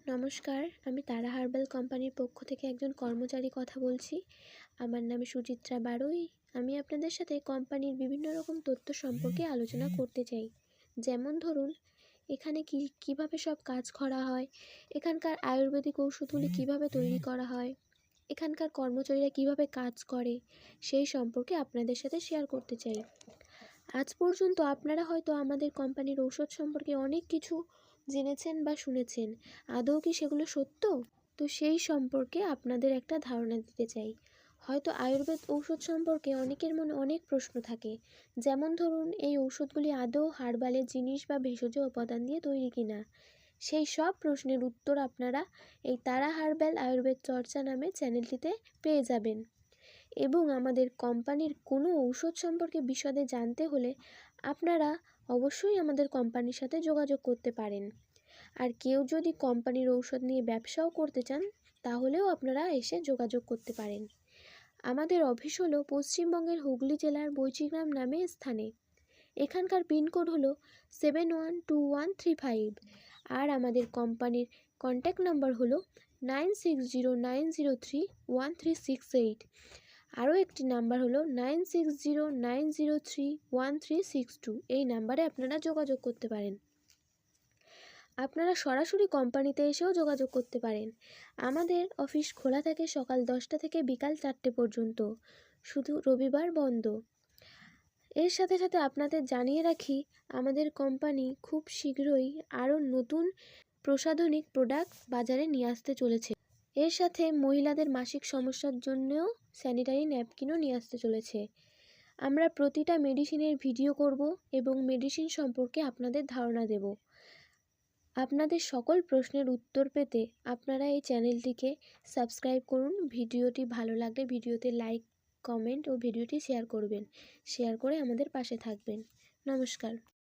নমস্কার, আমি তারা হার্বাল কোম্পানির পক্ষ থেকে একজন কর্মচারী কথা বলছি। আমার নাম সুচিত্রা বাড়ুই। আমি আপনাদের সাথে কোম্পানির বিভিন্ন রকম তথ্য সম্পর্কে আলোচনা করতে চাই। যেমন ধরুন, এখানে কীভাবে সব কাজ করা হয়, এখানকার আয়ুর্বেদিক ঔষধগুলি কীভাবে তৈরি করা হয়, এখানকার কর্মচারীরা কীভাবে কাজ করে, সেই সম্পর্কে আপনাদের সাথে শেয়ার করতে চাই। আজ পর্যন্ত আপনারা হয়তো আমাদের কোম্পানির ঔষধ সম্পর্কে অনেক কিছু জেনেছেন বা শুনেছেন। আদৌ কি সেগুলো সত্য? তো সেই সম্পর্কে আপনাদের একটা ধারণা দিতে চাই। হয়তো আয়ুর্বেদ ঔষধ সম্পর্কে অনেকের মনে অনেক প্রশ্ন থাকে। যেমন ধরুন, এই ঔষধগুলি আদৌ হার্বালের জিনিস বা ভেষজ উপাদান দিয়ে তৈরি কিনা। সেই সব প্রশ্নের উত্তর আপনারা এই তারা হার্বাল আয়ুর্বেদ চর্চা নামে চ্যানেলটিতে পেয়ে যাবেন। এবং আমাদের কোম্পানির কোনো ঔষধ সম্পর্কে বিশদে জানতে হলে আপনারা অবশ্যই আমাদের কোম্পানির সাথে যোগাযোগ করতে পারেন। আর কেউ যদি কোম্পানির ঔষধ নিয়ে ব্যবসাও করতে চান, তাহলেও আপনারা এসে যোগাযোগ করতে পারেন। আমাদের অফিস হলো পশ্চিমবঙ্গের হুগলি জেলার বৈচিগ্রাম নামে স্থানে। এখানকার পিনকোড হলো 712135। আর আমাদের কোম্পানির কন্ট্যাক্ট নাম্বার হলো 9609031368। আরও একটি নাম্বার হলো 9609031362। এই নাম্বারে আপনারা যোগাযোগ করতে পারেন। আপনারা সরাসরি কোম্পানিতে এসেও যোগাযোগ করতে পারেন। আমাদের অফিস খোলা থাকে সকাল 10টা থেকে বিকাল 4টে পর্যন্ত, শুধু রবিবার বন্ধ। এর সাথে সাথে আপনাদের জানিয়ে রাখি, আমাদের কোম্পানি খুব শীঘ্রই আরও নতুন প্রসাধনিক প্রোডাক্ট বাজারে নিয়ে আসতে চলেছে। এর সাথে মহিলাদের মাসিক সমস্যার জন্যও স্যানিটারি ন্যাপকিনও নিয়ে আসতে চলেছে। আমরা প্রতিটা মেডিসিনের ভিডিও করব এবং মেডিসিন সম্পর্কে আপনাদের ধারণা দেব। আপনাদের সকল প্রশ্নের উত্তর পেতে আপনারা এই চ্যানেলটিকে সাবস্ক্রাইব করুন। ভিডিওটি ভালো লাগলে ভিডিওতে লাইক, কমেন্ট ও ভিডিওটি শেয়ার করবেন। শেয়ার করে আমাদের পাশে থাকবেন। নমস্কার।